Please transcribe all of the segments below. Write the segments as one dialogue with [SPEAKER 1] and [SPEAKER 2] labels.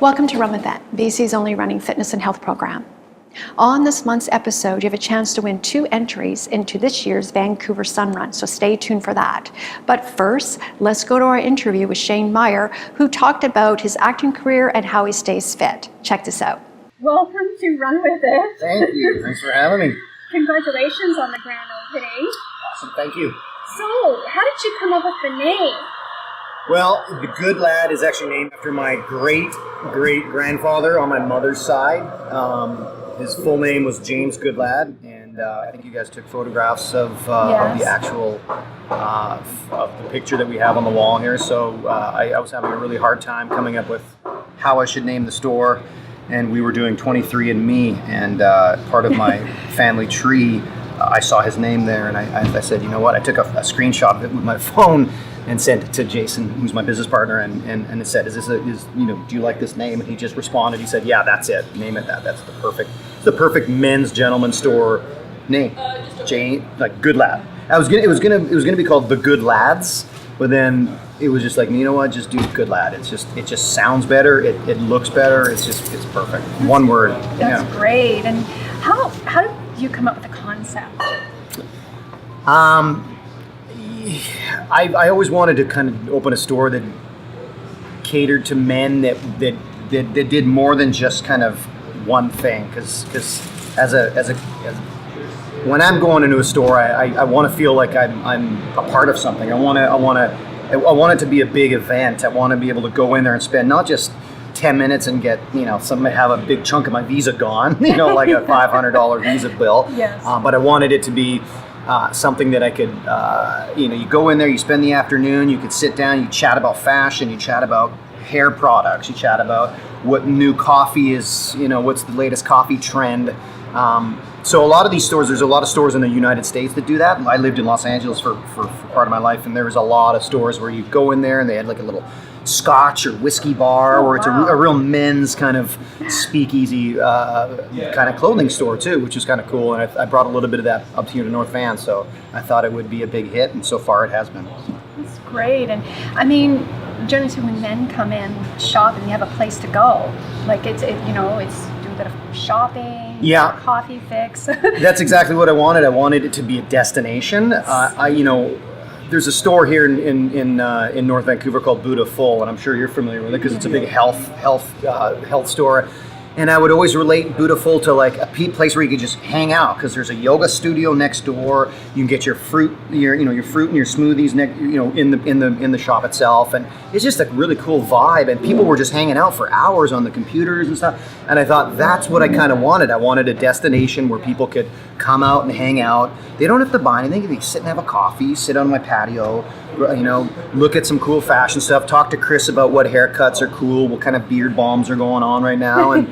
[SPEAKER 1] Welcome to Run With It, BC's only running fitness and health program. On this month's episode, you have a chance to win 2 entries into this year's Vancouver Sun Run, so stay tuned for that. But first, let's go to our interview with Shane Meier, who talked about his acting career and how he stays fit. Check this out.
[SPEAKER 2] Welcome to Run With It.
[SPEAKER 3] Thank you. Thanks for having me.
[SPEAKER 2] Congratulations on the grand opening.
[SPEAKER 3] Awesome. Thank you.
[SPEAKER 2] So, how did you come up with the name?
[SPEAKER 3] Well, the Goodlad is actually named after my great-great-grandfather on my mother's side. His full name was James Goodlad, and I think you guys took photographs of the actual of the picture that we have on the wall here. So I was having a really hard time coming up with how I should name the store, and we were doing 23andMe, and part of my family tree, I saw his name there, and I said, you know what? I took a screenshot of it with my phone and sent it to Jason, who's my business partner, and it said, do you like this name? And he just responded. He said, yeah, that's it. Name it that. That's the perfect men's gentleman store name. Goodlad. It was gonna be called the Good Lads, but then it was just like, you know what? Just do Goodlad. It just sounds better. It looks better. It's perfect. One word.
[SPEAKER 2] That's great. And how did you come up with the concept?
[SPEAKER 3] I always wanted to kind of open a store that catered to men that did more than just kind of one thing. Because when I'm going into a store, I want to feel like I'm a part of something. I want it to be a big event. I want to be able to go in there and spend not just 10 minutes and get, somebody have a big chunk of my Visa gone, like a $500 Visa bill.
[SPEAKER 2] Yes.
[SPEAKER 3] But I wanted it to be something that I could, you go in there, you spend the afternoon, you could sit down, you chat about fashion, you chat about hair products, you chat about what new coffee is, what's the latest coffee trend. So a lot of these stores, there's a lot of stores in the United States that do that. I lived in Los Angeles for part of my life, and there was a lot of stores where you go in there and they had like a little scotch or whiskey bar, or it's a real men's kind of speakeasy kind of clothing store too, which is kind of cool. And I brought a little bit of that up here to North Van, so I thought it would be a big hit, and so far it has been.
[SPEAKER 2] That's great. And I mean, generally when men come in shopping, they have a place to go. Like it's do a bit of shopping, coffee fix.
[SPEAKER 3] That's exactly what I wanted. I wanted it to be a destination. There's a store here in North Vancouver called Buddha Full, and I'm sure you're familiar with it because it's a big health store. And I would always relate Buddha Full to like a place where you could just hang out, because there's a yoga studio next door. You can get your fruit, your fruit and your smoothies, in the shop itself, and it's just a really cool vibe. And people were just hanging out for hours on the computers and stuff. And I thought that's what I kind of wanted. I wanted a destination where people could come out and hang out. They don't have to buy anything. They can sit and have a coffee, sit on my patio, look at some cool fashion stuff, talk to Chris about what haircuts are cool, what kind of beard balms are going on right now,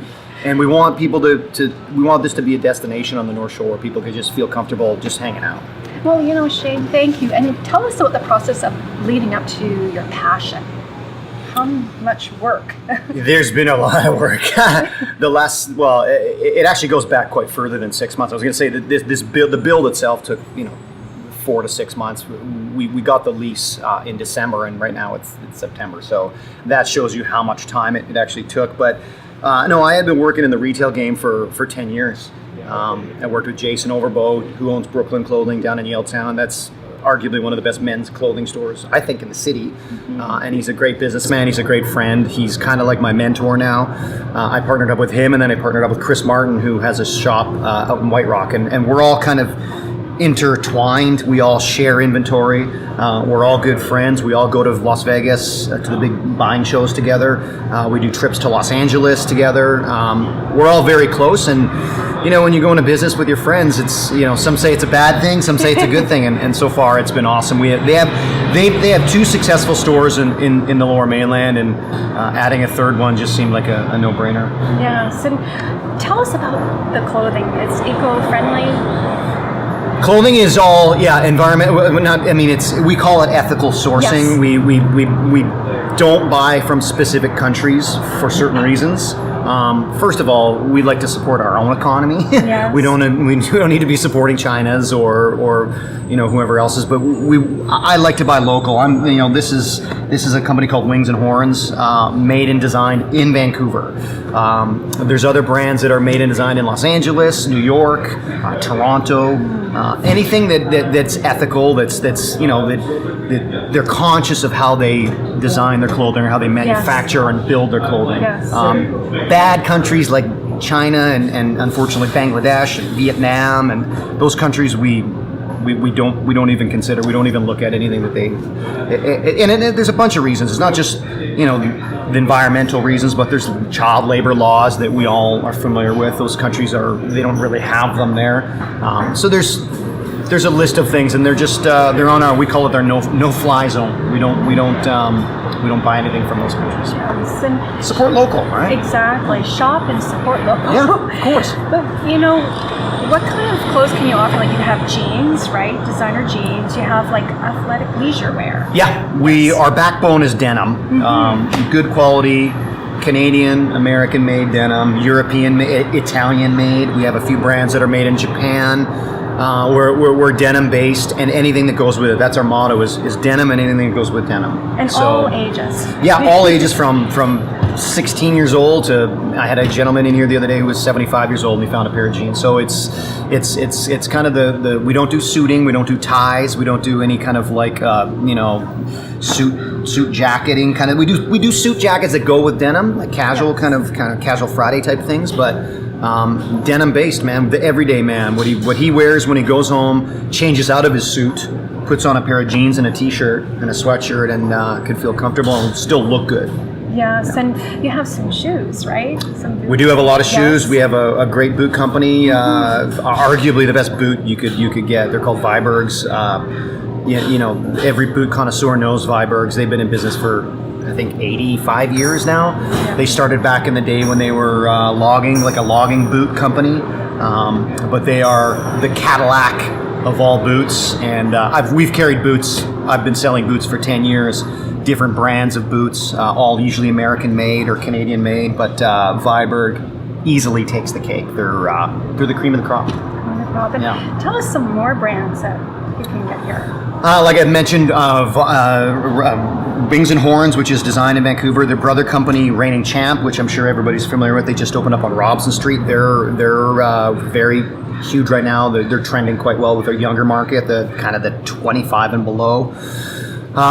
[SPEAKER 3] and we want people we want this to be a destination on the North Shore where people could just feel comfortable just hanging out.
[SPEAKER 2] Well, Shane, thank you. And tell us about the process of leading up to your passion. How much work?
[SPEAKER 3] There's been a lot of work. It actually goes back quite further than 6 months. I was going to say that the build itself took 4 to 6 months. We got the lease in December, and right now it's September. So that shows you how much time it actually took. But no, I had been working in the retail game for 10 years. I worked with Jason Overboat, who owns Brooklyn Clothing down in Yaletown. That's arguably one of the best men's clothing stores, I think, in the city. And he's a great businessman. He's a great friend. He's kind of like my mentor now. I partnered up with him, and then I partnered up with Chris Martin, who has a shop out in White Rock. And we're all kind of intertwined. We all share inventory. We're all good friends. We all go to Las Vegas to the big buying shows together. We do trips to Los Angeles together. We're all very close, and when you go into business with your friends, it's some say it's a bad thing, some say it's a good thing, and so far it's been awesome. They have 2 successful stores in the Lower Mainland, and adding a third one just seemed like a no-brainer.
[SPEAKER 2] Yes, and tell us about the clothing. It's eco-friendly.
[SPEAKER 3] Clothing is all, environment. We call it ethical sourcing. Yes. We don't buy from specific countries for certain reasons. First of all, we like to support our own economy.
[SPEAKER 2] Yes.
[SPEAKER 3] we don't need to be supporting China's or whoever else's. But I like to buy local. This is a company called Wings and Horns, made and designed in Vancouver. There's other brands that are made and designed in Los Angeles, New York, Toronto. Anything that's ethical, that they're conscious of how they design their clothing or how they manufacture and build their clothing.
[SPEAKER 2] Yes.
[SPEAKER 3] Bad countries like China and unfortunately Bangladesh and Vietnam and those countries we don't even consider. We don't even look at anything that they. And there's a bunch of reasons. It's not just the environmental reasons, but there's child labor laws that we all are familiar with. Those countries they don't really have them there. So there's a list of things, and they're just they're on our, we call it our no-fly zone. We don't buy anything from those countries.
[SPEAKER 2] Yes, and
[SPEAKER 3] support local, right?
[SPEAKER 2] exactly. Shop and support local.
[SPEAKER 3] Yeah, of course.
[SPEAKER 2] But what kind of clothes can you offer? Like, you have jeans, right? Designer jeans. You have like athletic leisure wear.
[SPEAKER 3] Yeah, our backbone is denim. Good quality, Canadian, American-made denim, European-made, Italian-made. We have a few brands that are made in Japan. We're denim-based, and anything that goes with it. That's our motto: is denim and anything that goes with denim.
[SPEAKER 2] And all ages.
[SPEAKER 3] Yeah, all ages from 16 years old to, I had a gentleman in here the other day who was 75 years old and he found a pair of jeans. So it's kind of the we don't do suiting, we don't do ties, we don't do any kind of like suit jacketing kind of. We do suit jackets that go with denim, like casual kind of casual Friday type things, but denim based, man. The everyday man, what he wears when he goes home, changes out of his suit, puts on a pair of jeans and a t-shirt and a sweatshirt, and can feel comfortable and still look good.
[SPEAKER 2] Yes, and you have some shoes, right? Some boots.
[SPEAKER 3] We do have a lot of shoes.
[SPEAKER 2] Yes.
[SPEAKER 3] We have a great boot company, arguably the best boot you could get. They're called Vibergs. Every boot connoisseur knows Vibergs. They've been in business for, I think, 85 years now.
[SPEAKER 2] Yeah.
[SPEAKER 3] They started back in the day when they were logging, like a logging boot company. But they are the Cadillac of all boots. And we've carried boots. I've been selling boots for 10 years. Different brands of boots, all usually American-made or Canadian-made, but Viberg easily takes the cake. They're the cream of the crop.
[SPEAKER 2] Yeah. Tell us some more brands that you can get here.
[SPEAKER 3] Like I mentioned, Wings and Horns, which is designed in Vancouver. Their brother company, Reigning Champ, which I'm sure everybody's familiar with. They just opened up on Robson Street. They're very huge right now. They're trending quite well with their younger market, the kind of the 25 and below.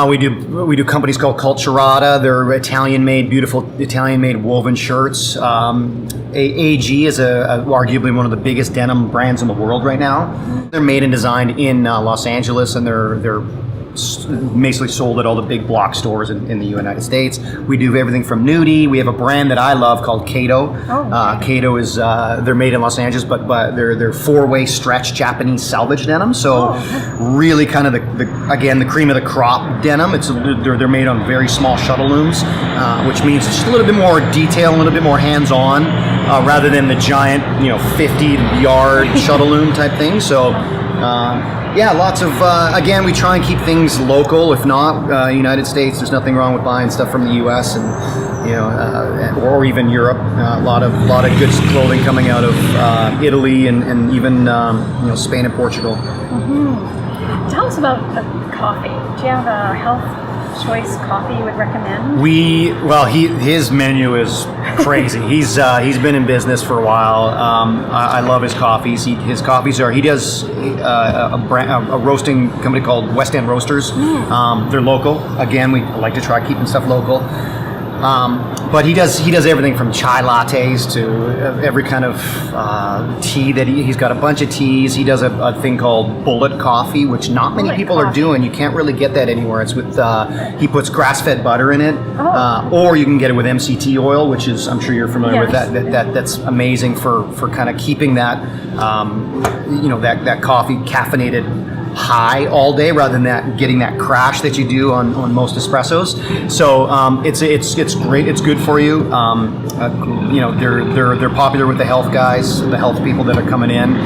[SPEAKER 3] We do companies called Culturata. They're Italian-made, beautiful Italian-made woven shirts. AG is arguably one of the biggest denim brands in the world right now. They're made and designed in Los Angeles, and they're basically sold at all the big block stores in the United States. We do everything from nudie. We have a brand that I love called Kato. Kato is they're made in Los Angeles, but they're four-way stretch Japanese salvage denim. So really kind of the cream of the crop denim. They're made on very small shuttle looms, which means it's just a little bit more detail, a little bit more hands-on, rather than the giant 50-yard shuttle loom type thing. So. Lots of, again, we try and keep things local. If not, United States, there's nothing wrong with buying stuff from the U.S. and, or even Europe. A lot of good clothing coming out of Italy and even, Spain and Portugal.
[SPEAKER 2] Mm-hmm. Tell us about the coffee. Do you have a health choice coffee you would recommend?
[SPEAKER 3] His menu is crazy. He's been in business for a while. I love his coffees. He does a roasting company called West End Roasters. They're local. Again, we like to try keeping stuff local. But he does everything from chai lattes to every kind of tea that he's got a bunch of teas. He does a thing called bullet coffee, which not many people are doing. You can't really get that anywhere. It's with he puts grass-fed butter in it, or you can get it with MCT oil, which is, I'm sure you're familiar with that. That's amazing for kind of keeping that that coffee caffeinated high all day rather than getting that crash that you do on most espressos. So it's great. It's good for you. They're popular with the health guys, the health people that are coming in.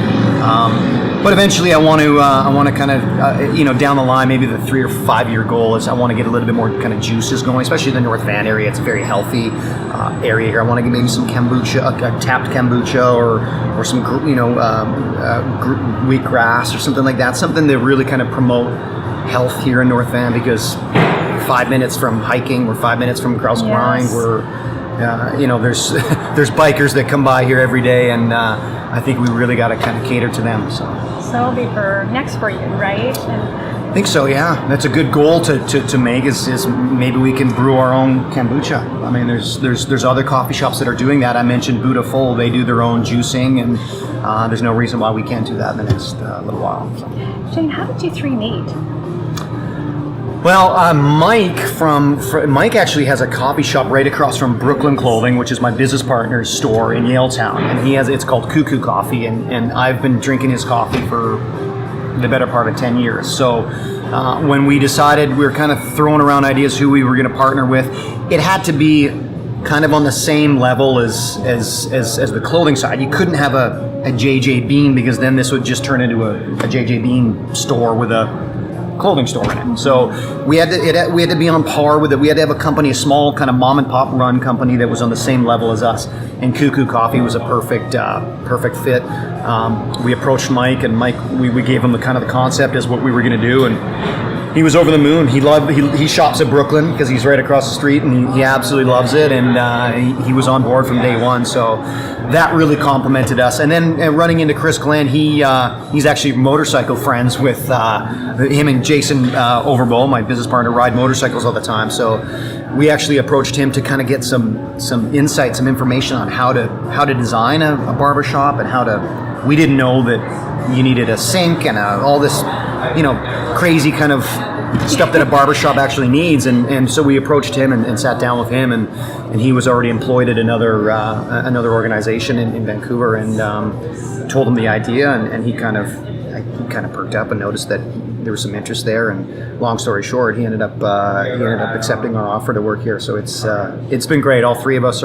[SPEAKER 3] But eventually, I want to kind of, down the line, maybe the 3 or 5 year goal is I want to get a little bit more kind of juices going, especially the North Van area. It's a very healthy area here. I want to get maybe some kombucha, a tapped kombucha, or some, wheatgrass or something like that. Something that really kind of promote health here in North Van, because 5 minutes from hiking, we're 5 minutes from Grouse Grind, we're there's bikers that come by here every day, and I think we really got to kind of cater to them. So
[SPEAKER 2] that'll be next for you, right?
[SPEAKER 3] I think so. Yeah, that's a good goal to make. Is maybe we can brew our own kombucha. I mean, there's other coffee shops that are doing that. I mentioned Buddha Full. They do their own juicing, and there's no reason why we can't do that in the next little while. So.
[SPEAKER 2] Shane, how did you three meet?
[SPEAKER 3] Well, Mike actually has a coffee shop right across from Goodlad Clothing, which is my business partner's store in Yaletown, and it's called Cuckoo Coffee, and I've been drinking his coffee for the better part of 10 years. So when we decided, we were kind of throwing around ideas who we were going to partner with. It had to be kind of on the same level as the clothing side. You couldn't have a JJ Bean, because then this would just turn into a JJ Bean store with a clothing store in it. So we had to be on par with it. We had to have a company, a small kind of mom and pop run company that was on the same level as us. And Cuckoo Coffee was a perfect fit. We approached Mike, and Mike, we gave him the kind of the concept as what we were going to do, and he was over the moon. He shops at Brooklyn because he's right across the street, and he absolutely loves it. And he was on board from day one. So that really complimented us. And then running into Chris Glenn, he's actually motorcycle friends with him and Jason Overbo, my business partner, ride motorcycles all the time. So we actually approached him to kind of get some insight, some information on how to design a barbershop, and we didn't know that you needed a sink and all this, crazy kind of stuff that a barbershop actually needs, and so we approached him and sat down with him, and he was already employed at another organization in Vancouver, and told him the idea, and he kind of perked up and noticed that there was some interest there, and long story short, he ended up accepting our offer to work here. So it's been great. All three of us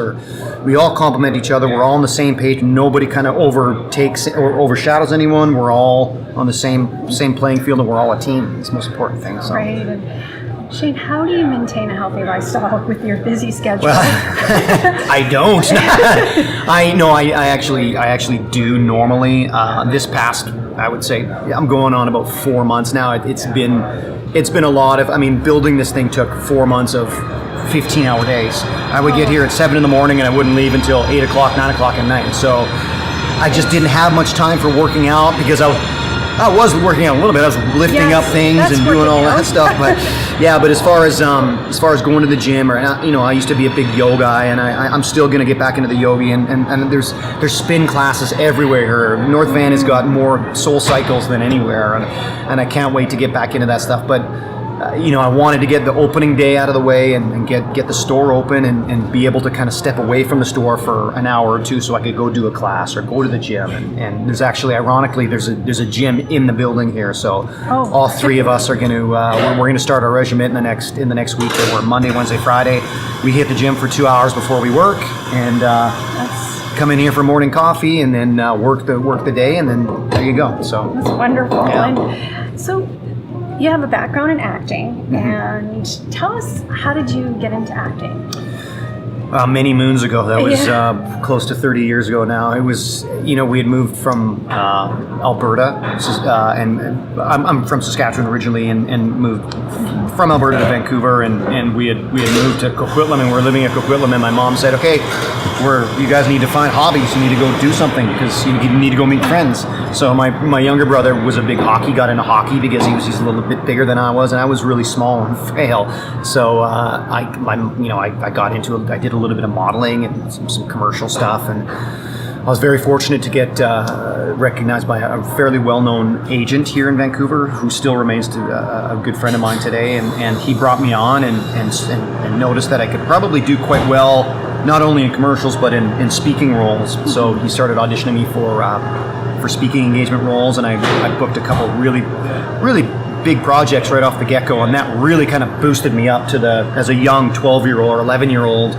[SPEAKER 3] we all complement each other. We're all on the same page. Nobody kind of overtakes or overshadows anyone. We're all on the same playing field, and we're all a team. It's the most important thing. So.
[SPEAKER 2] Right. And Shane, how do you maintain a healthy lifestyle with your busy schedule?
[SPEAKER 3] Well, I don't. I actually do normally. This past, I would say, I'm going on about 4 months now. It's been a lot of. I mean, building this thing took 4 months of 15-hour days. I would get here at 7 in the morning, and I wouldn't leave until 8 o'clock, 9 o'clock at night. So I just didn't have much time for working out, because I was working out a little bit. I was lifting up things and doing all that stuff, but but as far as going to the gym, or I used to be a big yoga guy, and I'm still going to get back into the yoga, and there's spin classes everywhere. North Van has got more Soul Cycles than anywhere, and I can't wait to get back into that stuff. But I wanted to get the opening day out of the way and get the store open and be able to kind of step away from the store for an hour or two, so I could go do a class or go to the gym. And there's actually, ironically, there's a gym in the building here. So all three of us are going to we're going to start our regimen in the next week. Where Monday, Wednesday, Friday, we hit the gym for 2 hours before we work, and come in here for morning coffee, and then work the day, and then there you go. So
[SPEAKER 2] that's wonderful.
[SPEAKER 3] Yeah.
[SPEAKER 2] And so you have a background in acting, and tell us, how did you get into acting?
[SPEAKER 3] Many moons ago. That was close to 30 years ago now. It was, we had moved from Alberta, and I'm from Saskatchewan originally, and moved from Alberta to Vancouver, and we had moved to Coquitlam, and we're living at Coquitlam, and my mom said, okay, you guys need to find hobbies. You need to go do something, because you need to go meet friends. So my younger brother was a big got into hockey because he's a little bit bigger than I was, and I was really small and frail. So I got into it. I did a little bit of modeling and some commercial stuff, and I was very fortunate to get recognized by a fairly well-known agent here in Vancouver, who still remains a good friend of mine today, and he brought me on and noticed that I could probably do quite well, not only in commercials but in speaking roles. So he started auditioning me for speaking engagement roles, and I booked a couple really big projects right off the get-go, and that really kind of boosted me up to as a young 12-year-old or 11-year-old.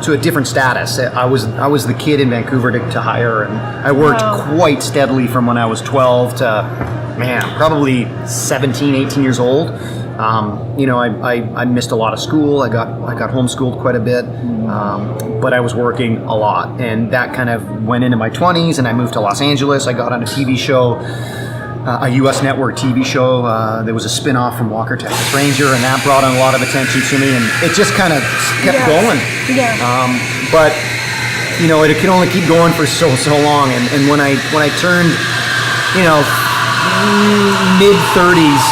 [SPEAKER 3] to a different status. I was the kid in Vancouver to hire, and I worked quite steadily from when I was 12 to, man, probably 17, 18 years old. I missed a lot of school. I got homeschooled quite a bit, but I was working a lot, and that kind of went into my 20s. And I moved to Los Angeles. I got on a TV show, a U.S. network TV show. There was a spin-off from Walker Texas Ranger, and that brought on a lot of attention to me, and it just kind of kept going.
[SPEAKER 2] Yeah.
[SPEAKER 3] But it can only keep going for so long. And when I turned, mid 30s.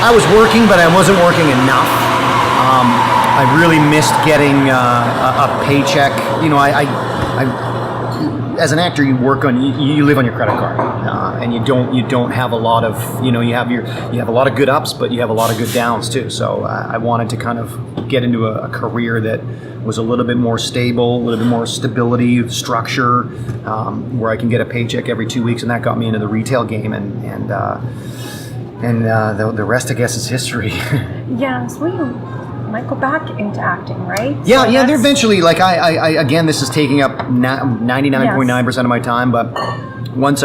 [SPEAKER 3] I was working, but I wasn't working enough. I really missed getting a paycheck. As an actor, you work on you live on your credit card, and you don't have a lot of you have a lot of good ups, but you have a lot of good downs too. So I wanted to kind of get into a career that was a little bit more stable, a little bit more stability, structure, where I can get a paycheck every 2 weeks, and that got me into the retail game, and the rest, I guess, is history.
[SPEAKER 2] Yeah, so you might go back into acting, right?
[SPEAKER 3] Yeah, so they're eventually, like, I again, this is taking up 99.9% of my time, but once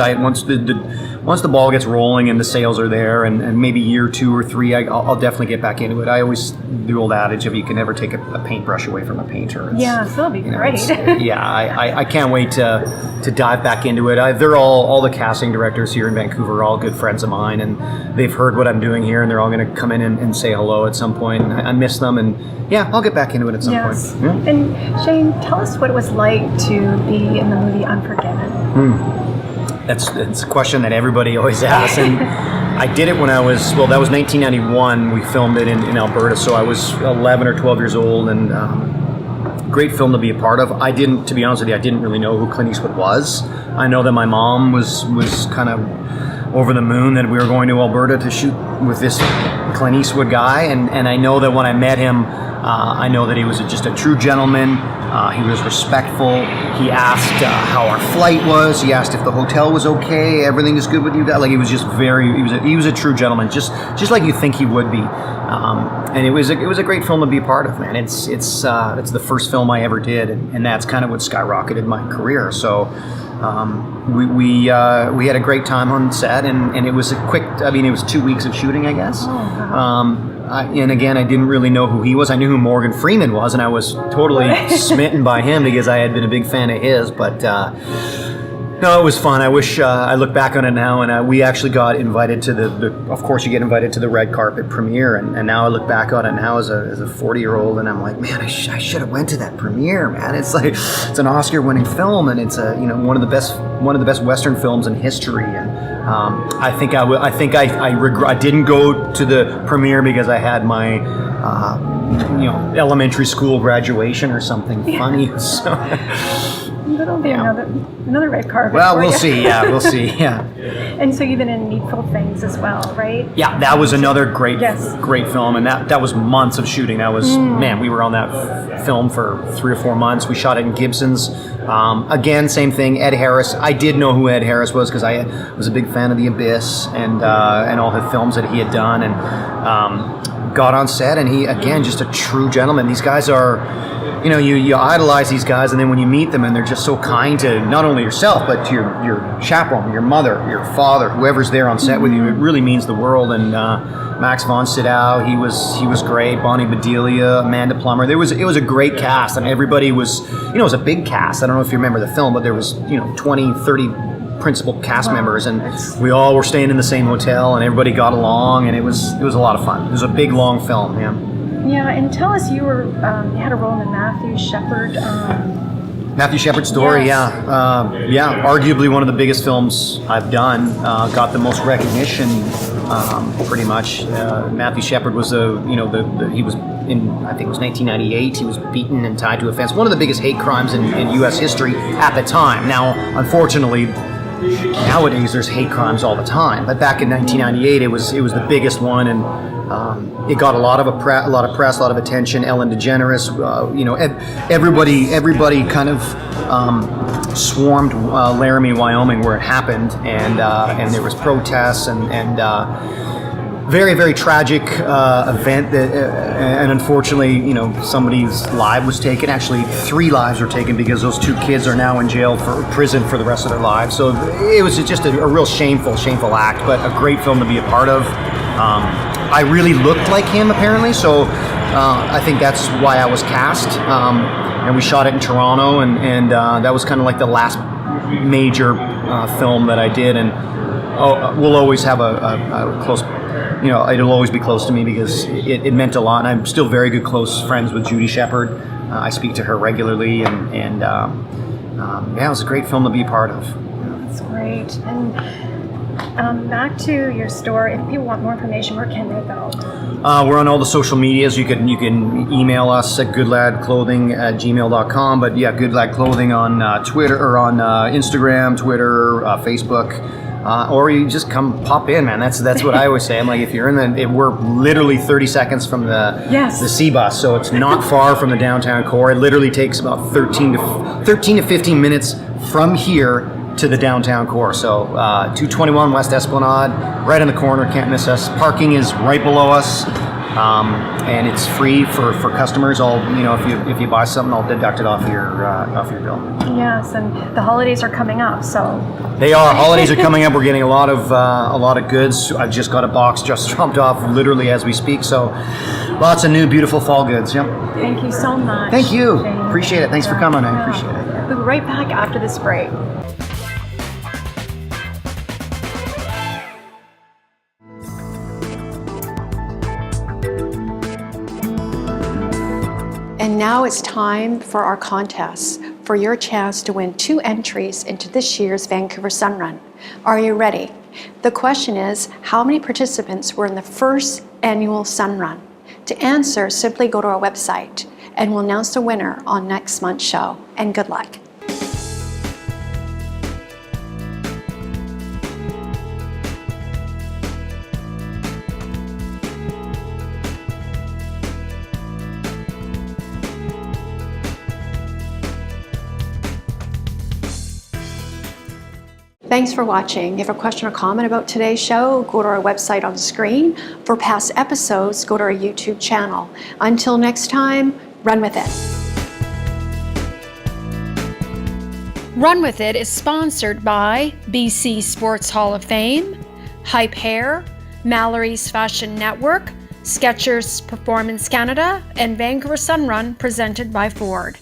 [SPEAKER 3] the ball gets rolling and the sales are there, and maybe year 2 or 3, I'll definitely get back into it. I always, the old adage of you can never take a paintbrush away from a painter.
[SPEAKER 2] Yeah, so that'll be great.
[SPEAKER 3] I can't wait to dive back into it. They're all the casting directors here in Vancouver are all good friends of mine, and they've heard what I'm doing here, and they're all going to come in and say hello at some point. And I miss them, and I'll get back into it at some point. Yeah.
[SPEAKER 2] And Shane, tell us what it was like to be in the movie Unforgiven.
[SPEAKER 3] That's a question that everybody always asks, and I did it when that was 1991. We filmed it in Alberta, so I was 11 or 12 years old, and great film to be a part of. To be honest with you, I didn't really know who Clint Eastwood was. I know that my mom was kind of over the moon that we were going to Alberta to shoot with this Clint Eastwood guy, and I know that when I met him, I know that he was just a true gentleman. He was respectful. He asked how our flight was. He asked if the hotel was okay. Everything is good with you guys. Like, he was just he was a true gentleman, just like you think he would be. And it was a great film to be a part of, man. It's the first film I ever did, and that's kind of what skyrocketed my career. So we had a great time on set, and it was it was 2 weeks of shooting, I guess. And again, I didn't really know who he was. I knew who Morgan Freeman was, and I was totally smitten by him because I had been a big fan of his. But no, it was fun. I wish I look back on it now, and we actually got invited to of course, you get invited to the red carpet premiere, and now I look back on it now as a 40-year-old, and I'm like, man, I should have went to that premiere, man. It's like, it's an Oscar-winning film, and it's one of the best Western films in history, and I think I didn't go to the premiere because I had my elementary school graduation or something funny. So.
[SPEAKER 2] That'll be another red carpet.
[SPEAKER 3] Well, we'll see. Yeah, we'll see. Yeah.
[SPEAKER 2] And so you've been in Needful Things as well, right?
[SPEAKER 3] Yeah, that was another great film, and that was months of shooting. That was we were on that film for 3 or 4 months. We shot it in Gibson's. Again, same thing. Ed Harris. I did know who Ed Harris was because I was a big fan of The Abyss and all the films that he had done, and got on set, and he, again, just a true gentleman. These guys are. You idolize these guys, and then when you meet them, and they're just so kind to not only yourself, but to your chaperone, your mother, your father, whoever's there on set with you. It really means the world. And Max von Sydow, he was great. Bonnie Bedelia, Amanda Plummer. It was a great cast, and everybody was, it was a big cast. I don't know if you remember the film, but there was 20, 30 principal cast members, and we all were staying in the same hotel, and everybody got along, and it was a lot of fun. It was a big, long film.
[SPEAKER 2] Yeah, and tell us, you had a role in the Matthew Shepard.
[SPEAKER 3] Matthew Shepard's story, arguably one of the biggest films I've done. Got the most recognition, pretty much. Matthew Shepard was he was in, I think it was 1998. He was beaten and tied to a fence. One of the biggest hate crimes in U.S. history at the time. Now, unfortunately, nowadays there's hate crimes all the time, but back in 1998, it was the biggest one, and it got a lot of press, a lot of attention. Ellen DeGeneres, everybody kind of swarmed Laramie, Wyoming, where it happened, and there was protests, and very, very tragic event that, and unfortunately, you know, somebody's life was taken. Actually, 3 lives were taken because those 2 kids are now in jail for prison for the rest of their lives. So it was just a real shameful act, but a great film to be a part of. I really looked like him apparently, so I think that's why I was cast. And we shot it in Toronto, and that was kind of like the last major film that I did, and we'll always have a close, you know, it'll always be close to me because it meant a lot, and I'm still very good close friends with Judy Shepard. I speak to her regularly, and yeah, it was a great film to be a part of.
[SPEAKER 2] That's great. And back to your store, if people want more information, where can they go?
[SPEAKER 3] We're on all the social medias. You can email us at goodladclothing@gmail.com. But yeah, Goodlad Clothing on Twitter or on Instagram, Twitter, Facebook, or you just come pop in, man. That's what I always say. I'm like, if you're we're literally 30 seconds from the C bus, so it's not far from the downtown core. It literally takes about 13 to 15 minutes from here to the downtown core. So 221 West Esplanade, right in the corner, can't miss us. Parking is right below us, and it's free for customers. If you buy something, I'll deduct it off your bill.
[SPEAKER 2] Yes, and the holidays are coming up, so
[SPEAKER 3] they are. Holidays are coming up. We're getting a lot of goods. I've just got a box just dropped off literally as we speak. So lots of new beautiful fall goods. Yep.
[SPEAKER 2] Thank you so much.
[SPEAKER 3] Thank you.
[SPEAKER 2] Shane.
[SPEAKER 3] Appreciate it. Thanks for coming. I appreciate it.
[SPEAKER 2] We'll be right back after this break.
[SPEAKER 1] And now it's time for our contest, for your chance to win 2 entries into this year's Vancouver Sun Run. Are you ready? The question is, how many participants were in the first annual Sun Run? To answer, simply go to our website and we'll announce the winner on next month's show. And good luck. Thanks for watching. If you have a question or comment about today's show, go to our website on the screen. For past episodes, go to our YouTube channel. Until next time, run with it. Run With It is sponsored by BC Sports Hall of Fame, Hype Hair, Mallory's Fashion Network, Skechers Performance Canada, and Vancouver Sun Run presented by Ford.